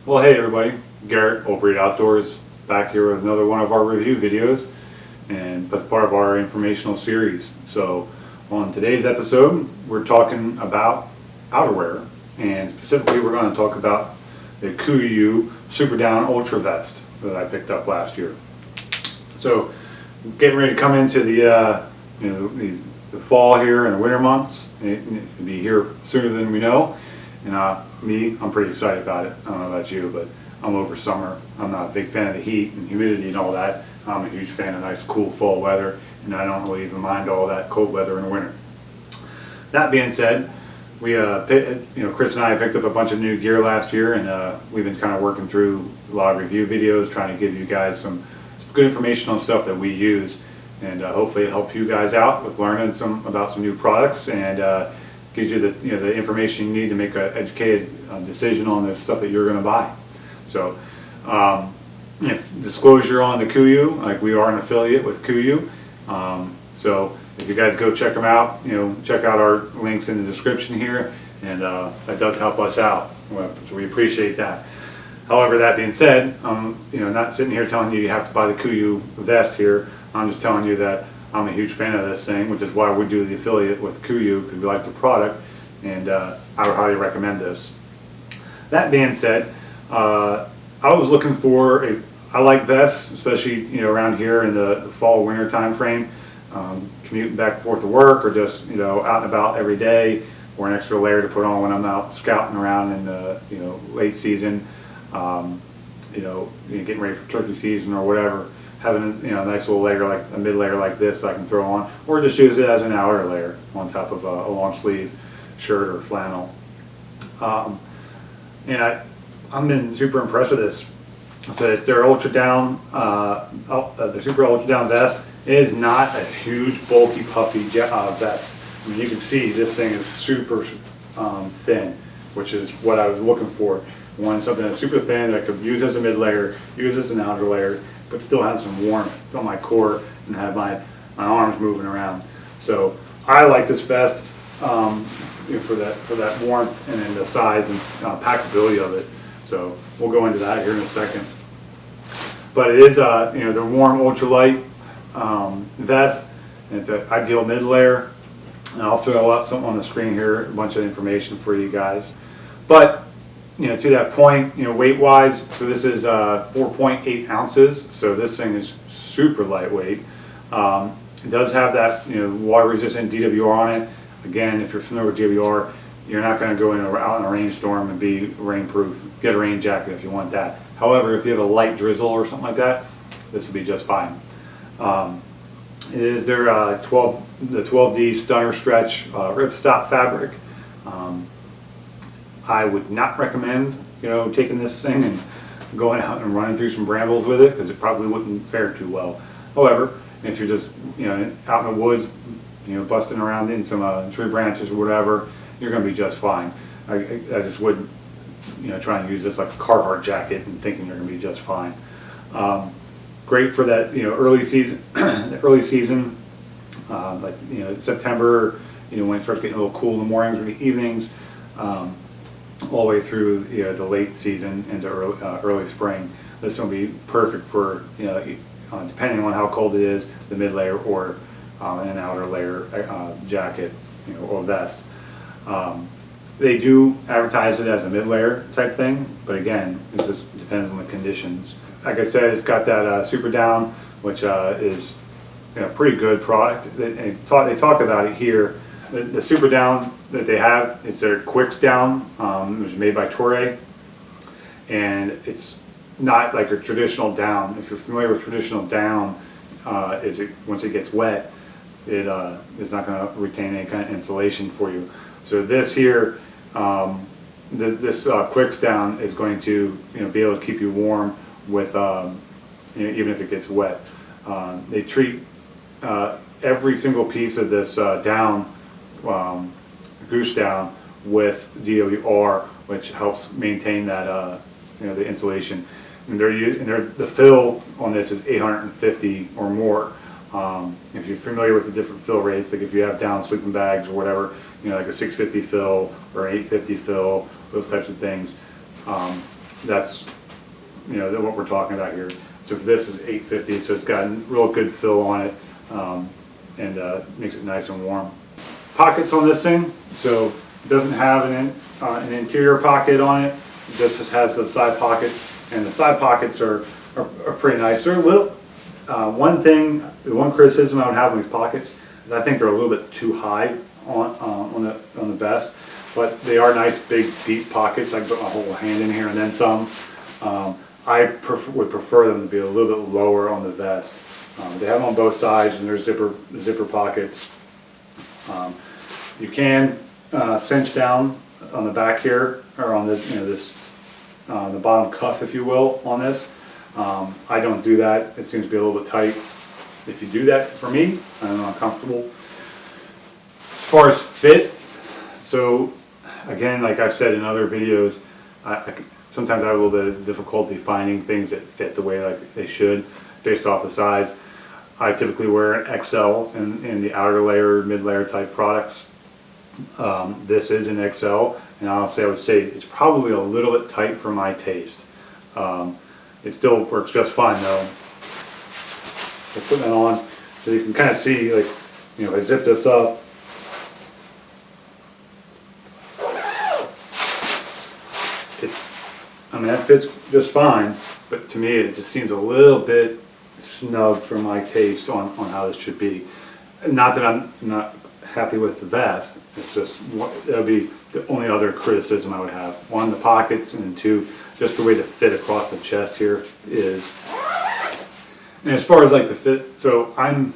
Well, hey everybody, Garrett, Old Breed Outdoors, back here with another one of our review videos, and that's part of our informational series. So, on today's episode, we're talking about outerwear, and specifically we're going to talk about the Kuiu Super Down Ultra Vest that I picked up last year. So, getting ready to come into the the fall here and the winter months. It'll be here sooner than we know. And I'm pretty excited about it. I don't know about you, but I'm over summer. I'm not a big fan of the heat and humidity and all that. I'm a huge fan of nice, cool fall weather, and I don't really even mind all that cold weather in the winter. That being said, we, Chris and I picked up a bunch of new gear last year, and we've been kind of working through a lot of review videos, trying to give you guys some good information on stuff that we use, and hopefully it helps you guys out with learning about some new products and. Gives you the information you need to make an educated decision on the stuff that you're going to buy. So, disclosure on the Kuiu, like we are an affiliate with Kuiu. So if you guys go check them out, check out our links in the description here, and that does help us out. So we appreciate that. However, that being said, not sitting here telling you have to buy the Kuiu vest here. I'm just telling you that I'm a huge fan of this thing, which is why we do the affiliate with Kuiu, because we like the product, and I would highly recommend this. That being said, I was looking for I like vests, especially around here in the fall winter time frame, commuting back and forth to work, or just out and about every day, or an extra layer to put on when I'm out scouting around in the late season, getting ready for turkey season or whatever. Having a nice little layer, like a mid layer like this, that I can throw on, or just use it as an outer layer on top of a long sleeve shirt or flannel. And I've been super impressed with this. So it's their Ultra Down, the Super Ultra Down vest. It is not a huge, bulky, puffy vest. I mean, you can see this thing is super thin, which is what I was looking for. I wanted something that's super thin that I could use as a mid layer, use as an outer layer, but still have some warmth on my core and have my arms moving around. So I like this vest for that warmth and then the size and packability of it. So we'll go into that here in a second. But it is the warm ultralight vest, and it's an ideal mid layer. And I'll throw up something on the screen here, a bunch of information for you guys. But to that point, weight wise, so this is 4.8 ounces, so this thing is super lightweight. It does have that water resistant DWR on it. Again, if you're familiar with DWR, you're not going to go out in a rainstorm and be rainproof. Get a rain jacket if you want that. However, if you have a light drizzle or something like that, this will be just fine. It is their the 12D Stunner Stretch ripstop fabric. I would not recommend taking this thing and going out and running through some brambles with it, because it probably wouldn't fare too well. However, if you're just out in the woods, busting around in some tree branches or whatever, you're going to be just fine. I just wouldn't try and use this like a Carhartt jacket and thinking you're going to be just fine. Great for that early season, like September, when it starts getting a little cool in the mornings or the evenings. All the way through the late season into early spring. This will be perfect for depending on how cold it is, the mid layer or an outer layer jacket or vest. They do advertise it as a mid layer type thing, but again, it just depends on the conditions. Like I said, it's got that Super Down, which is a pretty good product. They talk about it here. The Super Down that they have, it's their Quicks Down, which is made by Toray, and it's not like a traditional down. If you're familiar with traditional down, once it gets wet, it's not going to retain any kind of insulation for you. So this here, this Quicks Down is going to be able to keep you warm with even if it gets wet. They treat every single piece of this down. Goose down with DWR, which helps maintain that the insulation. And the fill on this is 850 or more. If you're familiar with the different fill rates, like if you have down sleeping bags or whatever, like a 650 fill or 850 fill, those types of things, that's what we're talking about here. So this is $8.50, so it's got a real good fill on it, and makes it nice and warm. Pockets on this thing, so it doesn't have an interior pocket on it. This just has the side pockets, and the side pockets are pretty nice. They're a little, one criticism I would have on these pockets is I think they're a little bit too high on the vest, but they are nice, big, deep pockets. I can put my whole hand in here and then some. I would prefer them to be a little bit lower on the vest. They have them on both sides, and there's zipper pockets. You can cinch down on the back here, or on the the bottom cuff, if you will, on this. I don't do that. It seems to be a little bit tight. If you do that, for me, I'm not comfortable. As far as fit, so again, like I've said in other videos, sometimes I have a little bit of difficulty finding things that fit the way like they should, based off the size. I typically wear an XL in the outer layer, mid-layer type products. This is an XL, and honestly I would say it's probably a little bit tight for my taste. It still works just fine though. So putting that on, so you can kind of see, like, I zip this up. I mean, that fits just fine, but to me it just seems a little bit snug for my taste on how this should be. Not that I'm not happy with the vest, it's just, that would be the only other criticism I would have. One, the pockets, and two, just the way the fit across the chest here is. And as far as like the fit, so I'm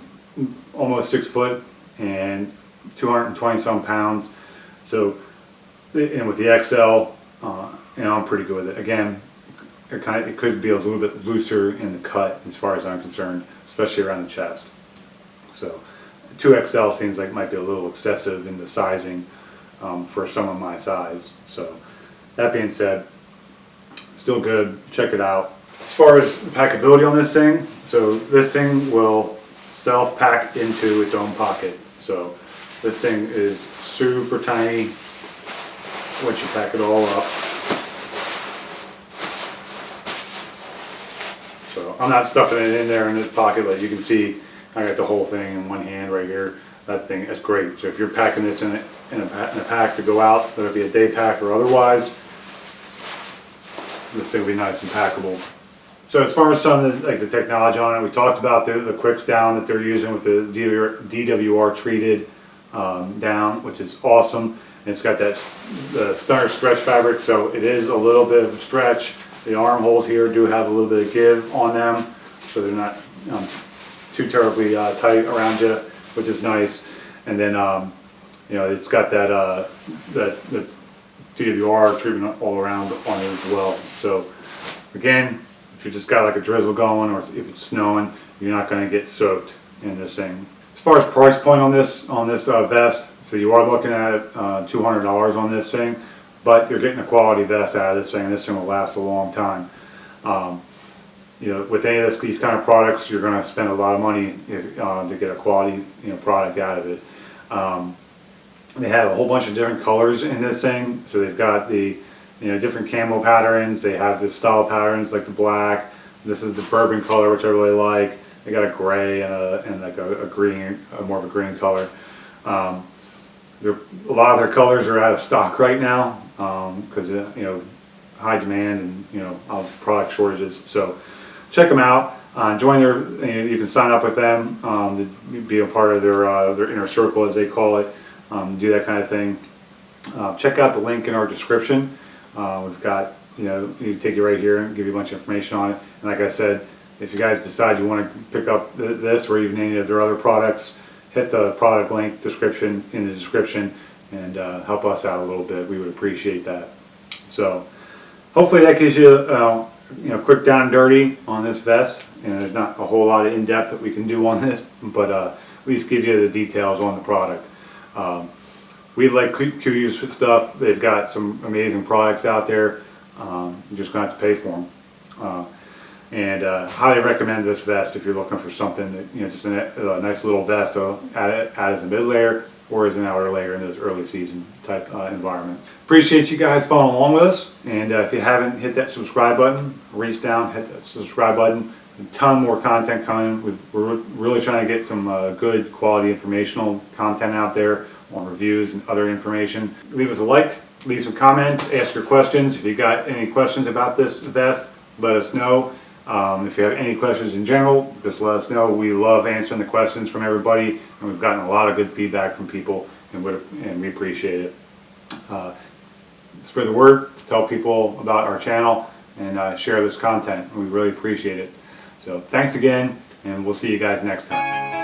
almost 6 foot and 220 some pounds, so, and with the XL, I'm pretty good with it. Again, it could be a little bit looser in the cut as far as I'm concerned, especially around the chest. So 2XL seems like it might be a little excessive in the sizing for someone my size. So that being said, still good. Check it out. As far as packability on this thing, so this thing will self-pack into its own pocket. So this thing is super tiny once you pack it all up. So I'm not stuffing it in there in this pocket, but you can see I got the whole thing in one hand right here. That thing is great. So if you're packing this in a pack to go out, whether it be a day pack or otherwise, this thing will be nice and packable. So as far as some of the technology on it, we talked about the quicks down that they're using with the DWR treated down, which is awesome. And it's got that the stunner stretch fabric, so it is a little bit of a stretch. The armholes here do have a little bit of give on them, so they're not too terribly tight around you, which is nice. And then it's got that the DWR treatment all around on it as well. So again, if you just got like a drizzle going, or if it's snowing, you're not going to get soaked in this thing. As far as price point on this vest, so you are looking at $200 on this thing, but you're getting a quality vest out of this thing. This thing will last a long time. With any of these kind of products, you're going to spend a lot of money to get a quality product out of it. They have a whole bunch of different colors in this thing. So they've got the different camo patterns. They have the style patterns like the black. This is the bourbon color, which I really like. They got a gray and like a green, more of a green color. A lot of their colors are out of stock right now because high demand and all these product shortages. So check them out. Join their. You can sign up with them to be a part of their inner circle, as they call it. Do that kind of thing. Check out the link in our description. We've got you take you right here and give you a bunch of information on it. And like I said, if you guys decide you want to pick up this or even any of their other products, hit the product link description in the description and help us out a little bit. We would appreciate that. So hopefully that gives you quick down and dirty on this vest. There's not a whole lot of in-depth that we can do on this, but at least give you the details on the product. We like Kuiu's stuff. They've got some amazing products out there. You're just going to have to pay for them. And highly recommend this vest if you're looking for something that just a nice little vest to add as a mid layer or is an hour later in those early season type environments. Appreciate you guys following along with us, and if you haven't hit that subscribe button, reach down, hit that subscribe button. A ton more content coming. We're really trying to get some good quality informational content out there on reviews and other information. Leave us a like, leave some comments, ask your questions. If you got any questions about this vest, let us know. If you have any questions in general, just let us know. We love answering the questions from everybody, and we've gotten a lot of good feedback from people, and we appreciate it. Spread the word, tell people about our channel, and share this content. We really appreciate it. So thanks again, and we'll see you guys next time.